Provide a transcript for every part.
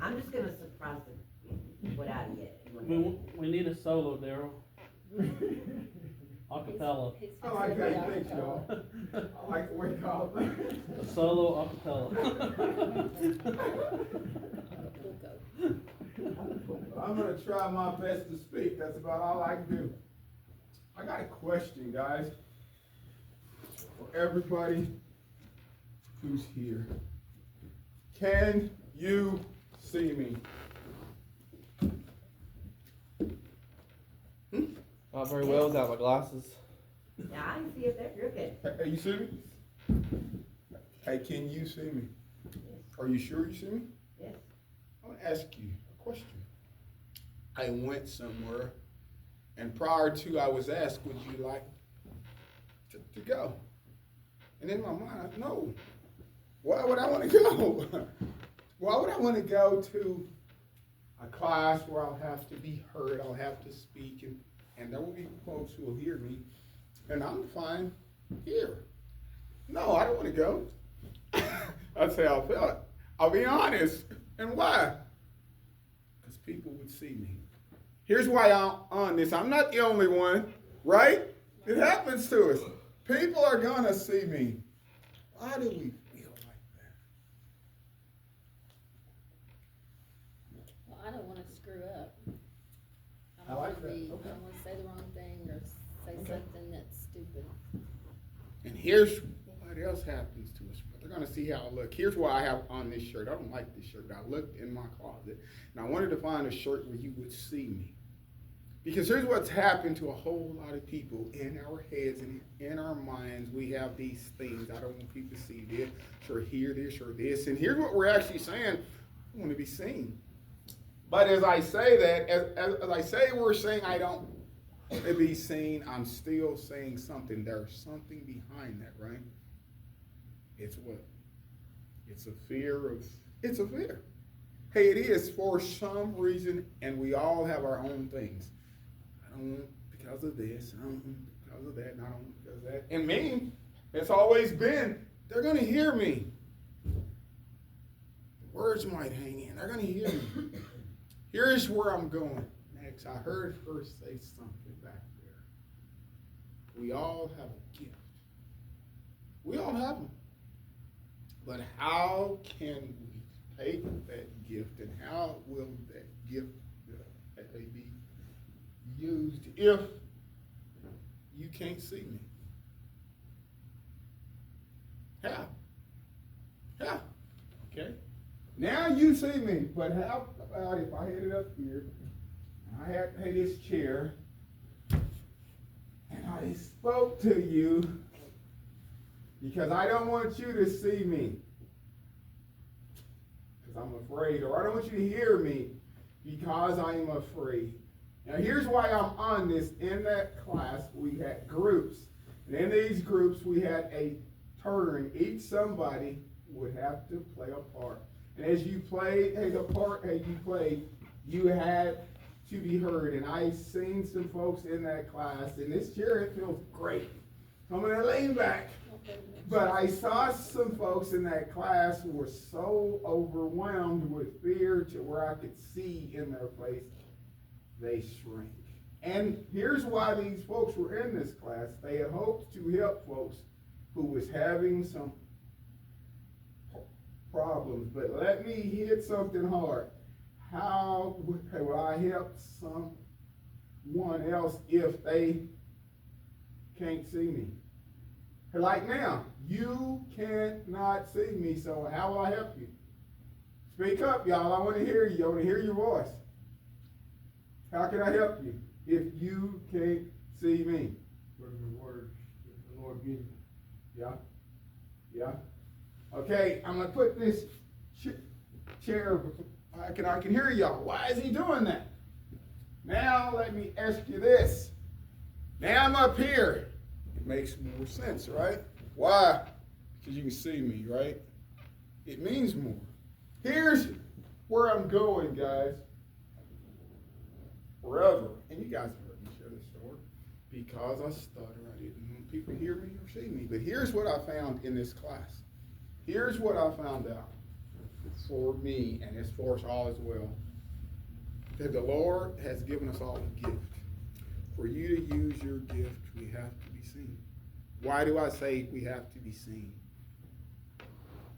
I'm just gonna surprise them without it. We need a solo, Daryl. Acapella. I like that, thanks, y'all. I like the way you call it. A solo acapella. I'm gonna try my best to speak, that's about all I can do. I got a question, guys, for everybody who's here. Can you see me? Not very well without my glasses. Yeah, I can see it there, you're good. Hey, you see me? Hey, can you see me? Yes. Are you sure you see me? Yes. I want to ask you a question. I went somewhere, and prior to I was asked, would you like to go? And in my mind, no. Why would I want to go? Why would I want to go to a class where I'll have to be heard, I'll have to speak, and there will be folks who will hear me, and I'm fine here. No, I don't want to go. That's how I felt. I'll be honest. And why? Because people would see me. Here's why I'm on this. I'm not the only one, right? It happens to us. People are going to see me. Why do we feel like that? Well, I don't want to screw up. I like that. Okay. I don't want to say the wrong thing or say something that's stupid. And here's what else happens to us. They're going to see how I look. Here's why I have on this shirt. I don't like this shirt. I looked in my closet, and I wanted to find a shirt where you would see me. Because here's what's happened to a whole lot of people in our heads and in our minds. We have these things. I don't want people to see this or hear this or this. And here's what we're actually saying. I want to be seen. But as I say that, as I say we're saying I don't want to be seen, I'm still saying something. There's something behind that, right? It's what? It's a fear. Hey, it is for some reason, and we all have our own things. I don't want because of this, I don't want because of that, and I don't want because of that. And me, it's always been, they're going to hear me. The words might hang in. They're going to hear me. Here's where I'm going next. I heard her say something back there. We all have a gift. We all have them. But how can we take that gift, and how will that gift be used if you can't see me? How? Okay. Now you see me, but how about if I had it up here, and I had this chair, and I spoke to you because I don't want you to see me because I'm afraid, or I don't want you to hear me because I am afraid. Now here's why I'm on this. In that class we had groups, and in these groups we had a turn. Each somebody would have to play a part. And as you played the part you played, you had to be heard. And I seen some folks in that class, and this chair, it feels great. I'm gonna lean back. But I saw some folks in that class who were so overwhelmed with fear to where I could see in their face, they shrank. And here's why these folks were in this class. They had hoped to help folks who was having some problems. But let me hit something hard. How will I help someone else if they can't see me? Like now, you cannot see me, so how will I help you? Speak up, y'all. I want to hear you. I want to hear your voice. How can I help you if you can't see me? What are the words that the Lord gives you? Yeah? Okay, I'm going to put this chair. I can hear y'all. Why is he doing that? Now let me ask you this. Now I'm up here. It makes more sense, right? Why? Because you can see me, right? It means more. Here's where I'm going, guys. Forever. And you guys have heard me share this story. Because I stutter, I didn't want people to hear me or see me. But here's what I found in this class. Here's what I found out. for me, and it's for us all as well, that the Lord has given us all a gift. For you to use your gift, we have to be seen. Why do I say we have to be seen?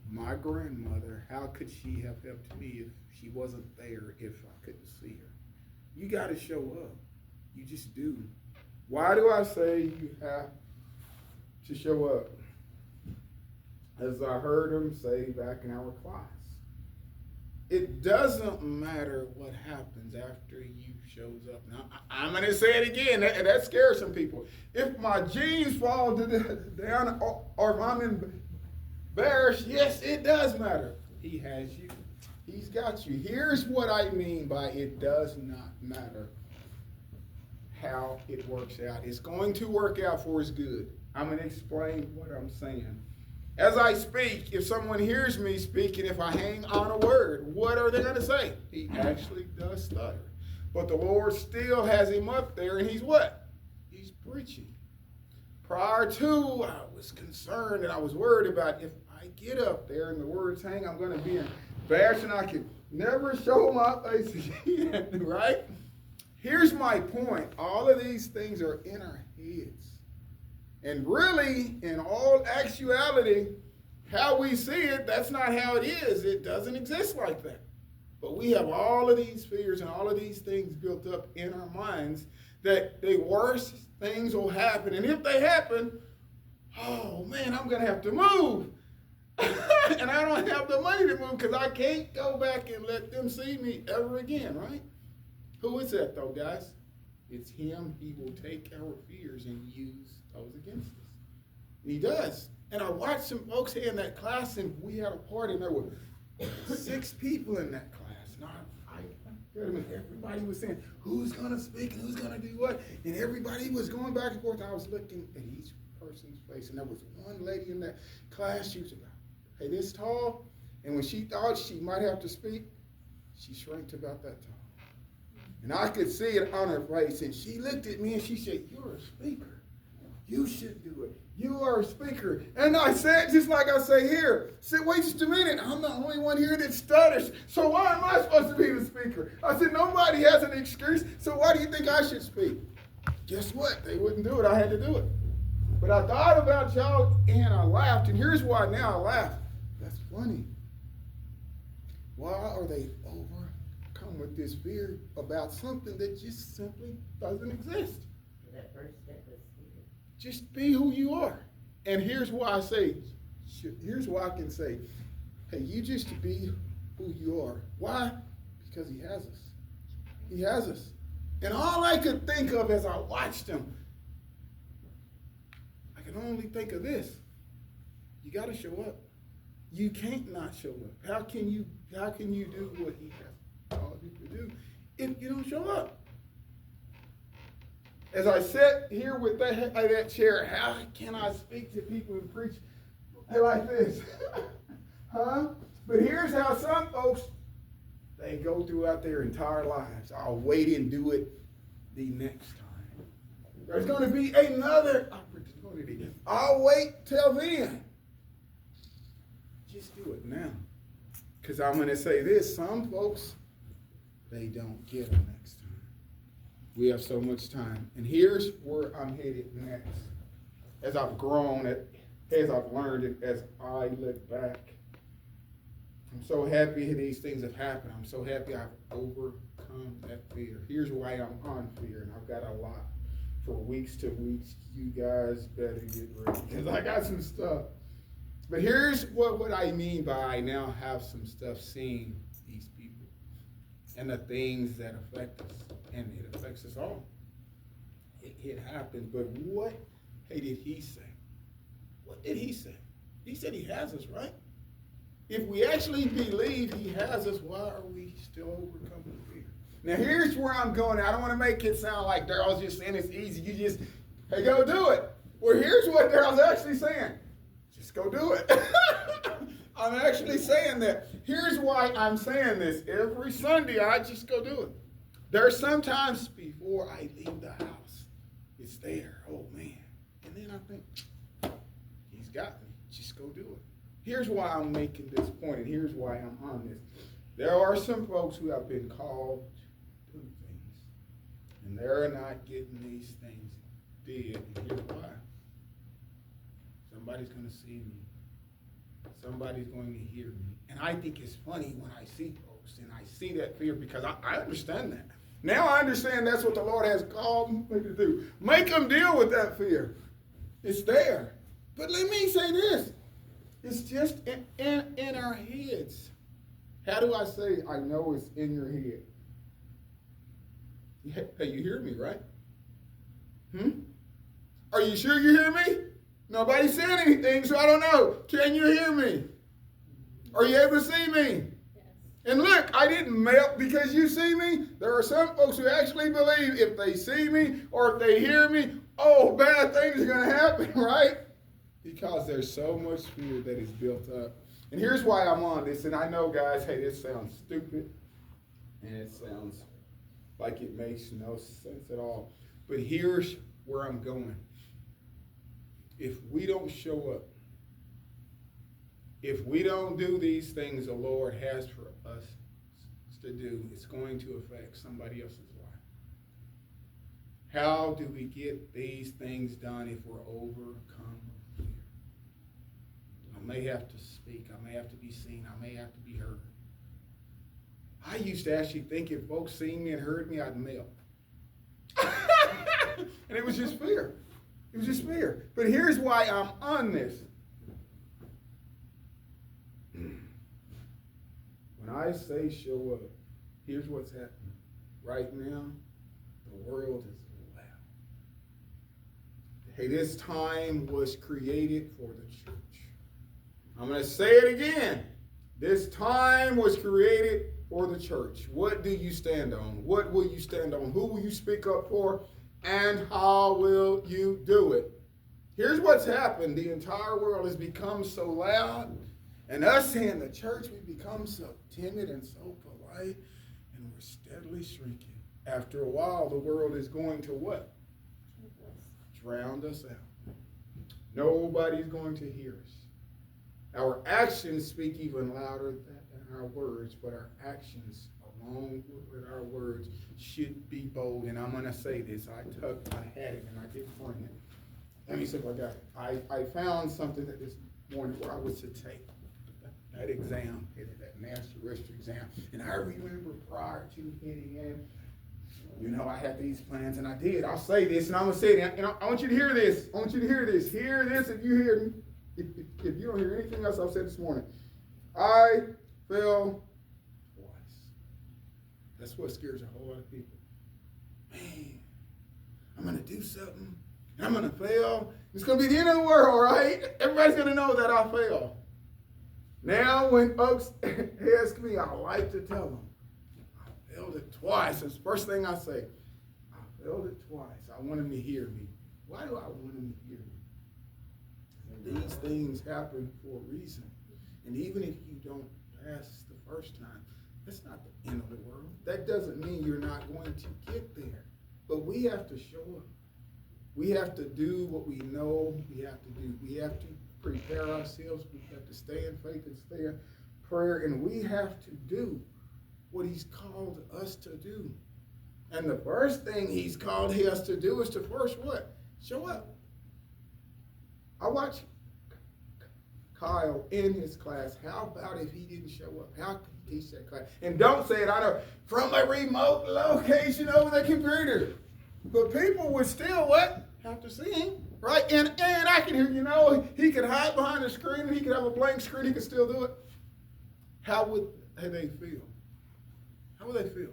My grandmother, how could she have helped me if she wasn't there, if I couldn't see her? You got to show up. You just do. Why do I say you have to show up? As I heard him say back in our class, it doesn't matter what happens after you shows up. Now, I'm going to say it again, and that scares some people. If my jeans fall down or if I'm embarrassed, yes, it does matter. He has you. He's got you. Here's what I mean by it does not matter how it works out. It's going to work out for his good. I'm going to explain what I'm saying. As I speak, if someone hears me speaking, if I hang on a word, what are they going to say? He actually does stutter. But the Lord still has him up there, and he's what? He's preaching. Prior to, I was concerned and I was worried about if I get up there and the words hang, I'm going to be embarrassed and I can never show my face again, right? Here's my point. All of these things are in our heads. And really, in all actuality, how we see it, that's not how it is. It doesn't exist like that. But we have all of these fears and all of these things built up in our minds that the worst things will happen. And if they happen, oh man, I'm going to have to move. And I don't have the money to move because I can't go back and let them see me ever again, right? Who is that though, guys? It's him. He will take our fears and use those against us. And he does. And I watched some folks here in that class, and we had a party, and there were 6 people in that class. And I heard them, and everybody was saying, who's going to speak and who's going to do what? And everybody was going back and forth. I was looking at each person's face, and there was one lady in that class. She was about, hey, this tall. And when she thought she might have to speak, she shrank to about that tall. And I could see it on her face. And she looked at me and she said, you're a speaker. You should do it. You are a speaker. And I said, just like I say here, said, wait just a minute. I'm the only one here that stutters. So why am I supposed to be the speaker? I said, nobody has an excuse. So why do you think I should speak? Guess what? They wouldn't do it. I had to do it. But I thought about y'all and I laughed. And here's why now I laugh. That's funny. Why are they overcome with this fear about something that just simply doesn't exist? That first step is fear. Just be who you are. And here's why I say, here's why I can say, hey, you just be who you are. Why? Because he has us. He has us. And all I could think of as I watched him, I can only think of this. You got to show up. You can't not show up. How can you do what he has called you to do if you don't show up? As I sit here with that chair, how can I speak to people and preach like this? Huh? But here's how some folks, they go throughout their entire lives. I'll wait and do it the next time. There's going to be another opportunity. I'll wait till then. Just do it now. Because I'm going to say this, some folks, they don't get them next time. We have so much time. And here's where I'm headed next. As I've grown, as I've learned it, as I look back. I'm so happy these things have happened. I'm so happy I've overcome that fear. Here's why I'm on fear, and I've got a lot for weeks to weeks. You guys better get ready, because I got some stuff. But here's what I mean by I now have some stuff seeing these people and the things that affect us. And it affects us all. It happens. But what did he say? What did he say? He said he has us, right? If we actually believe he has us, why are we still overcoming fear? Now here's where I'm going. I don't want to make it sound like Daryl's just saying it's easy. You just, hey, go do it. Well, here's what Daryl's actually saying. Just go do it. I'm actually saying that. Here's why I'm saying this. Every Sunday, I just go do it. There's sometimes before I leave the house, it's there. Oh, man. And then I think, he's got me. Just go do it. Here's why I'm making this point, and here's why I'm on this. There are some folks who have been called to do things, and they're not getting these things did. And here's why. Somebody's going to see me. Somebody's going to hear me. And I think it's funny when I see folks and I see that fear, because I understand that. Now I understand that's what the Lord has called me to do. Make them deal with that fear. It's there. But let me say this. It's just in our heads. How do I say I know it's in your head? Hey, you hear me, right? Are you sure you hear me? Nobody said anything, so I don't know. Can you hear me? Are you able to see me? Yes. And look, I didn't melt because you see me. There are some folks who actually believe if they see me or if they hear me, oh, bad things are going to happen, right? Because there's so much fear that is built up. And here's why I'm on this. And I know, guys, hey, this sounds stupid. And it sounds like it makes no sense at all. But here's where I'm going. If we don't show up, if we don't do these things the Lord has for us to do, it's going to affect somebody else's life. How do we get these things done if we're overcome with fear? I may have to speak. I may have to be seen. I may have to be heard. I used to actually think if folks seen me and heard me, I'd melt. And it was just fear. It was just fear. But here's why I'm on this. When I say show up, here's what's happening. Right now, the world is loud. Hey, this time was created for the church. I'm going to say it again. This time was created for the church. What do you stand on? What will you stand on? Who will you speak up for? And how will you do it? Here's what's happened. The entire world has become so loud. And us in the church, we become so timid and so polite. And we're steadily shrinking. After a while, the world is going to what? Drown us out. Nobody's going to hear us. Our actions speak even louder than our words, but our actions, along with our words, should be bold. And I'm going to say this. I had it and I didn't bring it. Let me see if I got it. I found something that this morning where I was to take that exam, that master register exam. And I remember prior to hitting in, you know, I had these plans and I did. I'll say this and I'm going to say it. And I want you to hear this. I want you to hear this. Hear this if you hear, if you don't hear anything else I've said this morning. I fell twice. That's what scares a whole lot of people. Man, I'm going to do something and I'm going to fail. It's going to be the end of the world, right? Everybody's going to know that I failed. Now, when folks ask me, I like to tell them, I failed it twice. It's the first thing I say. I failed it twice. I want them to hear me. Why do I want them to hear me? These things happen for a reason. And even if you don't pass the first time, that's not the end of the world. That doesn't mean you're not going to get there. But we have to show up. We have to do what we know we have to do. We have to prepare ourselves. We have to stay in faith and stay in prayer. And we have to do what he's called us to do. And the first thing he's called us to do is to first what? Show up. I watched Kyle in his class. How about if he didn't show up? How could he teach that class? And don't say it, I know, from a remote location over the computer. But people would still what? Have to see him, right? And I can hear, you know, he could hide behind the screen and he could have a blank screen, he could still do it. How would they feel? How would they feel?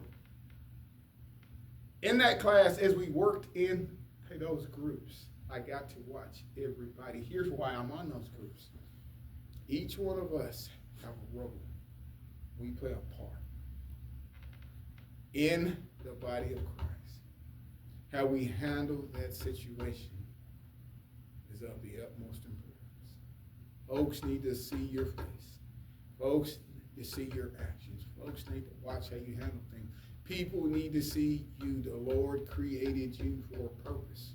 In that class, as we worked in those groups, I got to watch everybody. Here's why I'm on those groups. Each one of us have a role. We play a part in the body of Christ. How we handle that situation is of the utmost importance. Folks need to see your face. Folks need to see your actions. Folks need to watch how you handle things. People need to see you. The Lord created you for a purpose.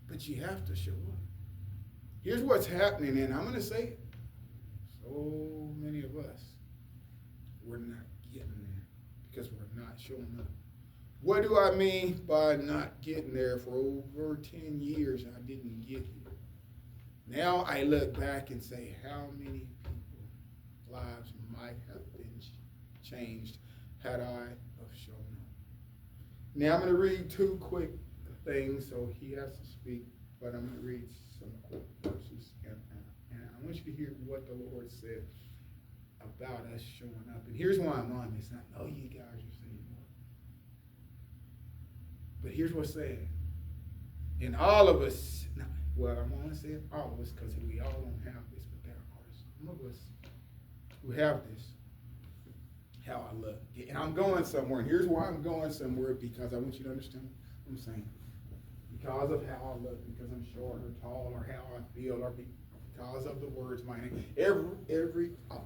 But you have to show up. Here's what's happening, and I'm going to say it. So many of us, we're not getting there because we're not showing up. What do I mean by not getting there? For over 10 years, I didn't get here. Now I look back and say, how many people's lives might have been changed had I have shown up? Now I'm going to read 2 quick things, so he has to speak, but I'm going to read some quick verses, and I want you to hear what the Lord said about us showing up. And here's why I'm on this. I know you guys are saying what, but here's what's said. And all of us, well, I'm going to say all of us because we all don't have this, but there are some of us who have this. How I look. And I'm going somewhere. And here's why I'm going somewhere, because I want you to understand what I'm saying. Because of how I look, because I'm short or tall, or how I feel, or because of the words my name. A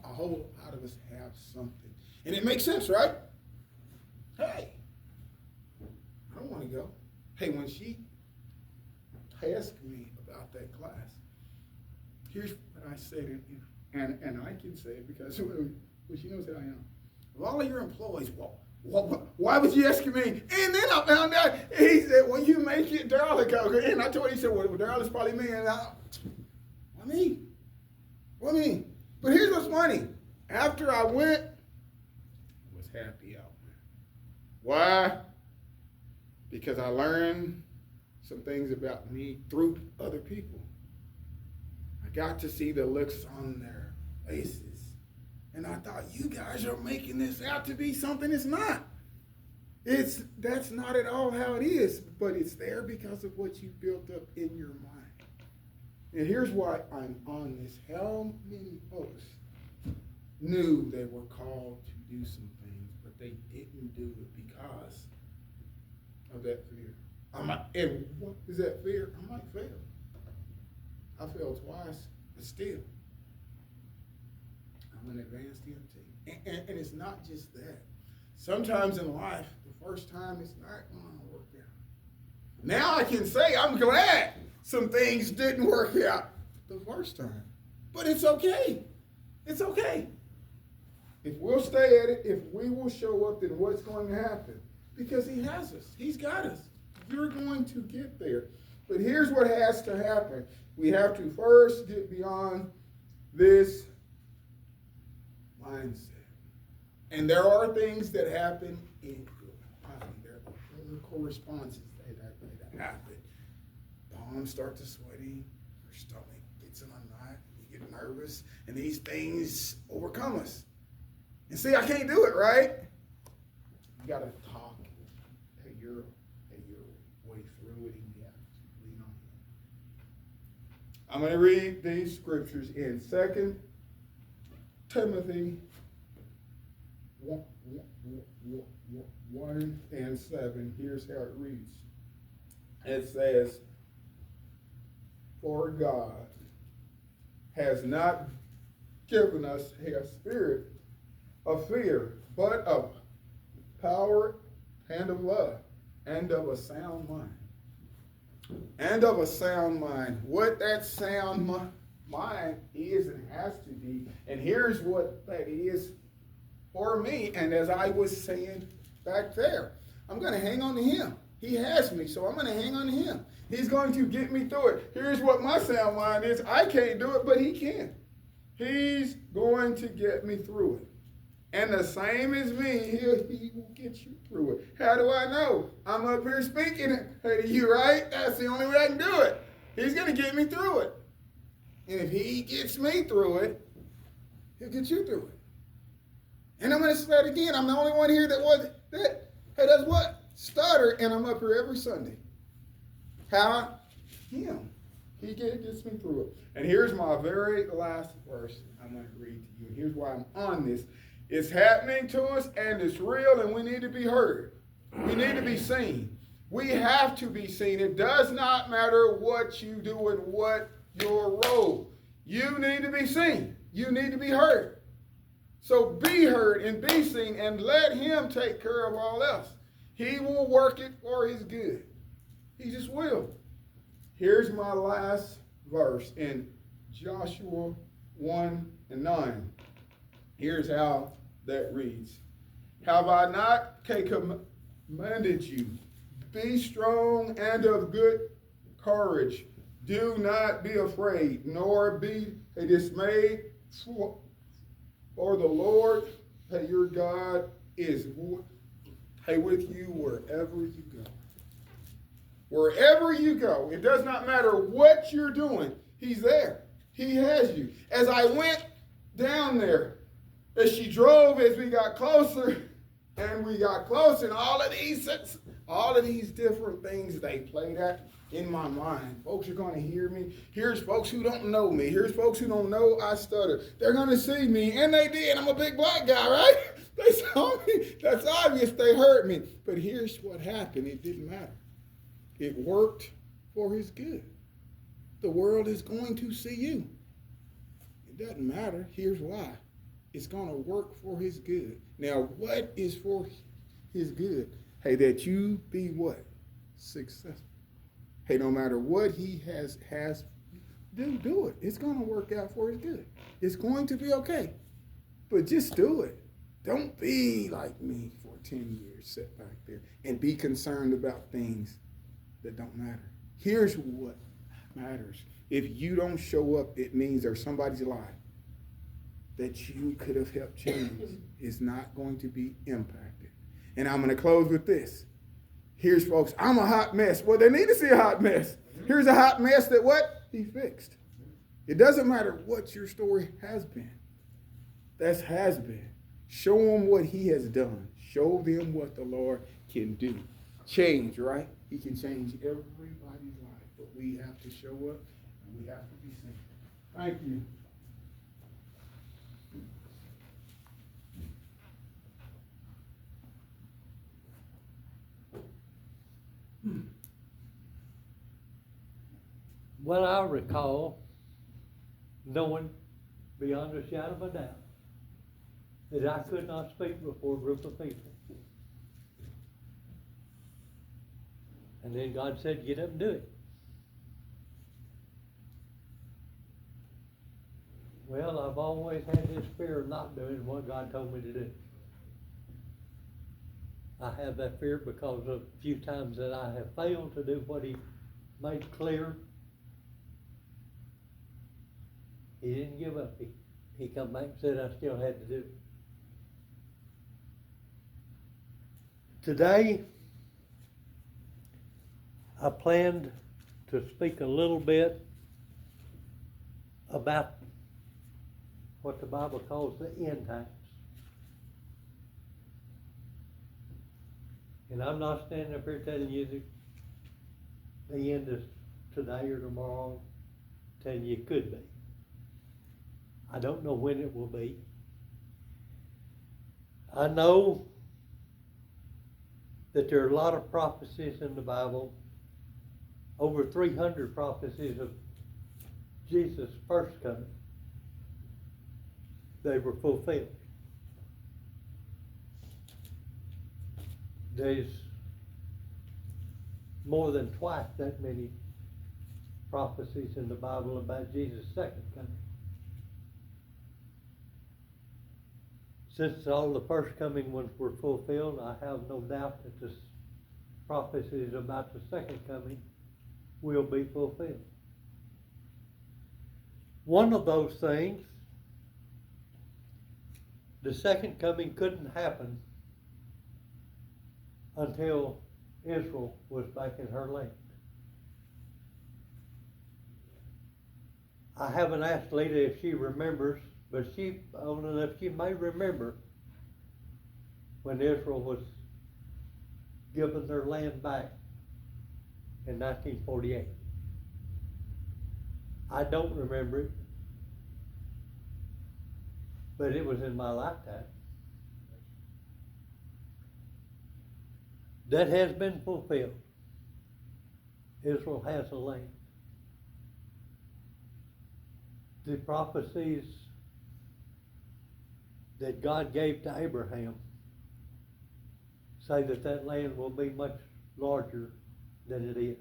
whole lot of us have something. And it makes sense, right? Hey, I don't want to go. Hey, when she asked me about that class, here's what I said, and I can say it because she knows who I am. Of all of your employees, why was you asking me? And then I found out, he said, when you make it, Daryl will go. And I told him, he said, well, Daryl is probably me. And what me? But here's what's funny. After I went, I was happy out. Why? Because I learned some things about me through other people. I got to see the looks on their faces. And I thought, you guys are making this out to be something it's not. That's not at all how it is, but it's there because of what you built up in your mind. And here's why I'm on this. How many folks knew they were called to do some things, but they didn't do it because of that fear? And what is that fear? I might fail. I failed twice, but still. I'm an advanced EMT. And it's not just that. Sometimes in life, the first time it's not going to work out. Now I can say I'm glad some things didn't work out the first time. But it's okay. It's okay. If we'll stay at it, if we will show up, then what's going to happen? Because he has us. He's got us. You're going to get there. But here's what has to happen. We have to first get beyond this mindset. And there are things that happen in your body. There are correspondences that happen. Palms start to sweating. Your stomach gets in a knot. You get nervous. And these things overcome us. And see, I can't do it, right? You got to talk your way through it, and you have to lean on him. I'm going to read these scriptures in 2 Timothy 1 and 7. Here's how it reads. It says, for God has not given us a spirit of fear, but of power and of love and of a sound mind. And of a sound mind. What that sound mind is and has to be. And here's what that is for me. And as I was saying back there, I'm going to hang on to him. He has me, so I'm going to hang on to him. He's going to get me through it. Here's what my sound mind is. I can't do it, but he can. He's going to get me through it. And the same as me, he will get you through it. How do I know? I'm up here speaking it to you, right? That's the only way I can do it. He's going to get me through it. And if he gets me through it, he'll get you through it. And I'm going to say it again. I'm the only one here that does what? Stutter. And I'm up here every Sunday. How? Him. He gets me through it. And here's my very last verse I'm going to read to you. And here's why I'm on this. It's happening to us, and it's real, and we need to be heard. We need to be seen. We have to be seen. It does not matter what you do and what your role. You need to be seen. You need to be heard. So be heard and be seen, and let him take care of all else. He will work it for his good. He just will. Here's my last verse in Joshua 1 and 9. Here's how that reads. Have I not commanded you? Be strong and of good courage. Do not be afraid, nor be dismayed, for the Lord, your God, is with you wherever you go. Wherever you go, it does not matter what you're doing, he's there. He has you. As I went down there, as she drove, as we got closer, and all of these different things they played at in my mind. Folks are going to hear me. Here's folks who don't know me. Here's folks who don't know I stutter. They're going to see me, and they did. I'm a big black guy, right? They saw me. That's obvious. They heard me. But here's what happened. It didn't matter. It worked for his good. The world is going to see you. It doesn't matter. Here's why. It's going to work for his good. Now, what is for his good? Hey, that you be what? Successful. Hey, no matter what he has do it. It's going to work out for his good. It's going to be okay. But just do it. Don't be like me for 10 years, sit back there and be concerned about things that don't matter. Here's what matters. If you don't show up, it means there's somebody's life that you could have helped change is not going to be impacted. And I'm going to close with this. Here's folks, I'm a hot mess. Well, they need to see a hot mess. Here's a hot mess that what? He fixed. It doesn't matter what your story has been. That has been. Show them what he has done. Show them what the Lord can do. Change, right? He can change everybody's life. But we have to show up and we have to be seen. Thank you. Well, I recall knowing beyond a shadow of a doubt that I could not speak before a group of people. And then God said, get up and do it. Well, I've always had this fear of not doing what God told me to do. I have that fear because of a few times that I have failed to do what he made clear. He didn't give up. He come back and said I still had to do it. Today, I planned to speak a little bit about what the Bible calls the end times. And I'm not standing up here telling you that the end is today or tomorrow, telling you it could be. I don't know when it will be. I know that there are a lot of prophecies in the Bible, over 300 prophecies of Jesus' first coming. They were fulfilled. There's more than twice that many prophecies in the Bible about Jesus' second coming. Since all the first coming ones were fulfilled, I have no doubt that the prophecies about the second coming will be fulfilled. One of those things, the second coming couldn't happen until Israel was back in her land. I haven't asked Lita if she remembers, but old enough she may remember when Israel was given their land back in 1948. I don't remember it, but it was in my lifetime. That has been fulfilled. Israel has a land. The prophecies that God gave to Abraham say that that land will be much larger than it is.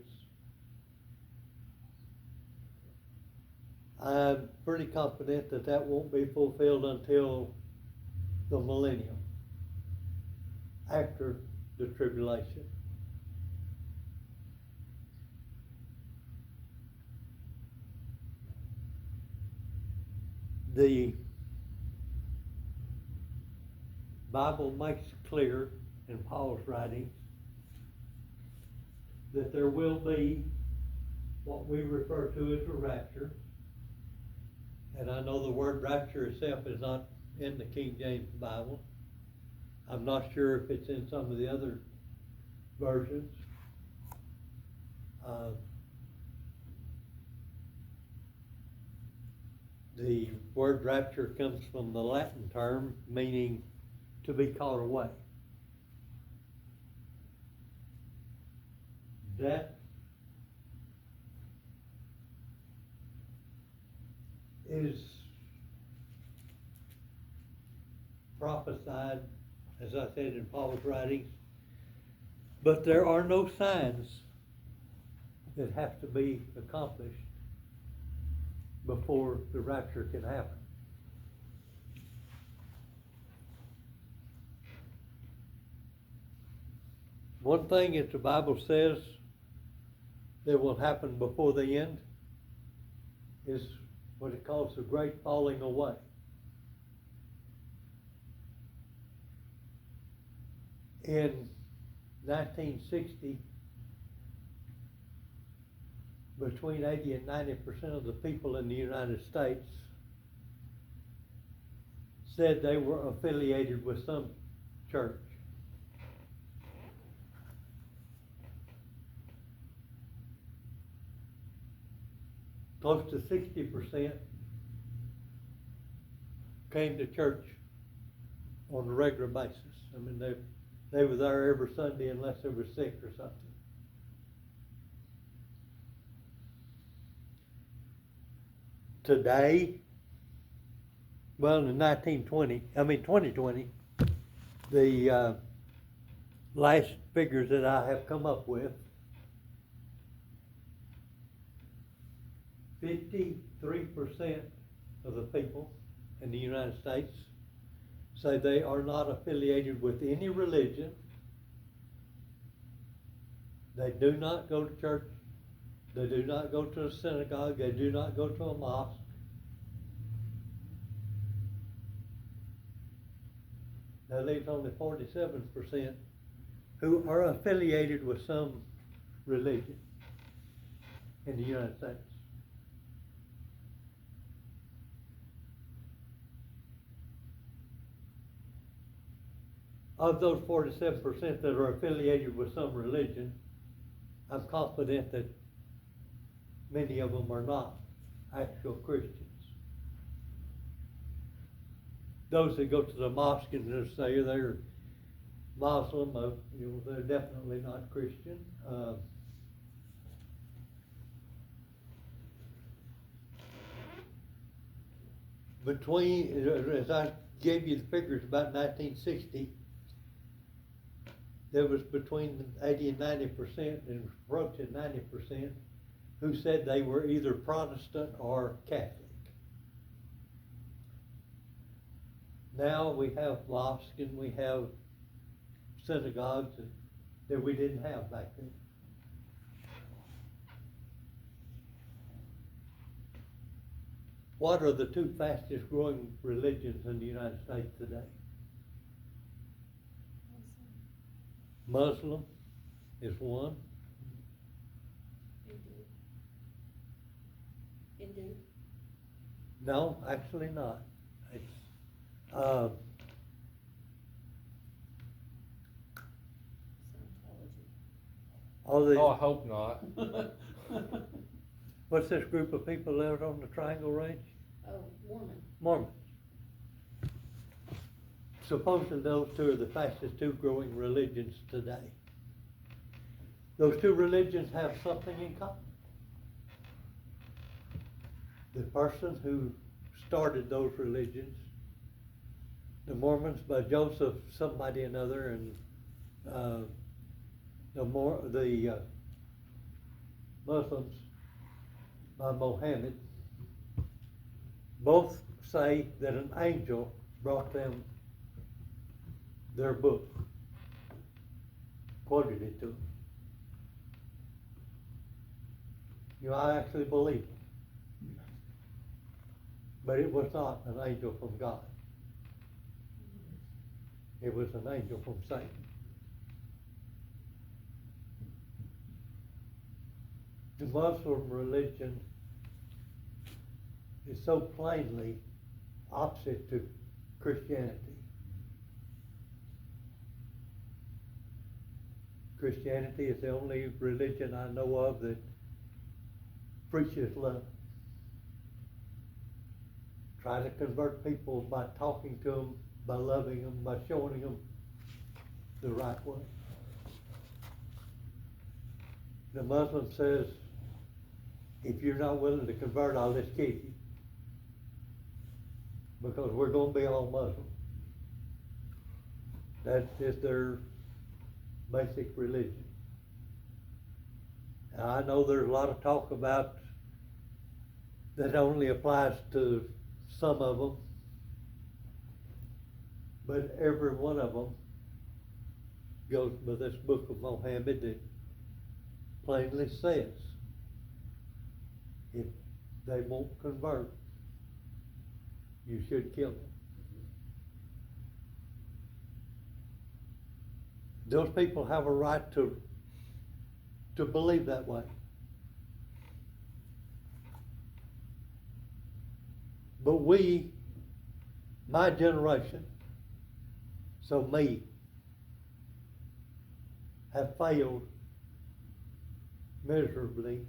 I'm pretty confident that that won't be fulfilled until the millennium. after the tribulation. The Bible makes clear in Paul's writings that there will be what we refer to as a rapture. And I know the word rapture itself is not in the King James Bible. I'm not sure if it's in some of the other versions. The word rapture comes from the Latin term meaning to be caught away. That is prophesied, as I said, in Paul's writings, but there are no signs that have to be accomplished before the rapture can happen. One thing that the Bible says that will happen before the end is what it calls the great falling away. In 1960, between 80 and 90% of the people in the United States said they were affiliated with some church. Close to 60% came to church on a regular basis. I mean, they were there every Sunday unless they were sick or something. Today, well, in 2020, the last figures that I have come up with, 53% of the people in the United States say they are not affiliated with any religion. They do not go to church. They do not go to a synagogue. They do not go to a mosque. That leaves only 47% who are affiliated with some religion in the United States. Of those 47% that are affiliated with some religion, I'm confident that many of them are not actual Christians. Those that go to the mosque and say they're Muslim, they're definitely not Christian. As I gave you the figures about 1960, there was between 80 and 90%, and approaching 90%, who said they were either Protestant or Catholic. Now we have mosques and we have synagogues that we didn't have back then. What are the two fastest growing religions in the United States today? Muslim is one. Hindu. No, actually not. It's Scientology. all the Oh, I hope not. what's this group of people out on the Triangle Range? Oh, Mormon. Mormons. Supposing those two are the fastest two growing religions today. Those two religions have something in common. The person who started those religions, the Mormons by Joseph somebody another, and the Muslims by Mohammed, both say that an angel brought them their book. quoted it to him. You know, I actually believe it. But it was not an angel from God. It was an angel from Satan. The Muslim religion is so plainly opposite to Christianity. Christianity is the only religion I know of that preaches love. Try to convert people by talking to them, by loving them, by showing them the right way. The Muslim says, if you're not willing to convert, I'll just kill you. Because we're going to be all Muslim. That is their basic religion. Now, I know there's a lot of talk about that only applies to some of them, but every one of them goes by this book of Mohammed that plainly says if they won't convert, you should kill them. Those people have a right to believe that way. But we, my generation, so me, have failed miserably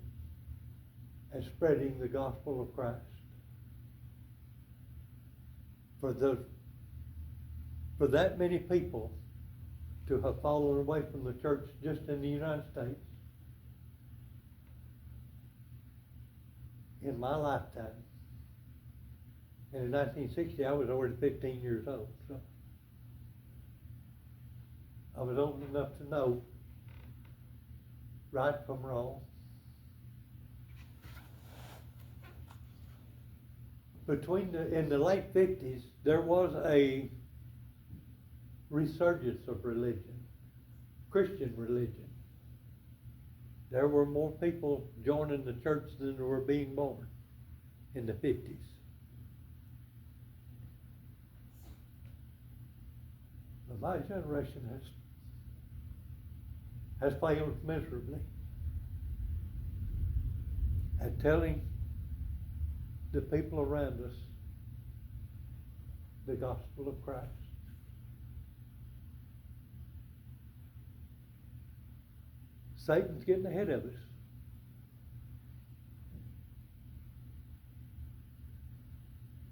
at spreading the gospel of Christ. For that many people to have fallen away from the church just in the United States in my lifetime. And in 1960, I was already 15 years old, so I was old enough to know right from wrong. In the late 50s, there was a resurgence of religion, Christian religion. There were more people joining the church than there were being born in the 50s. But my generation has failed miserably at telling the people around us the gospel of Christ. Satan's getting ahead of us.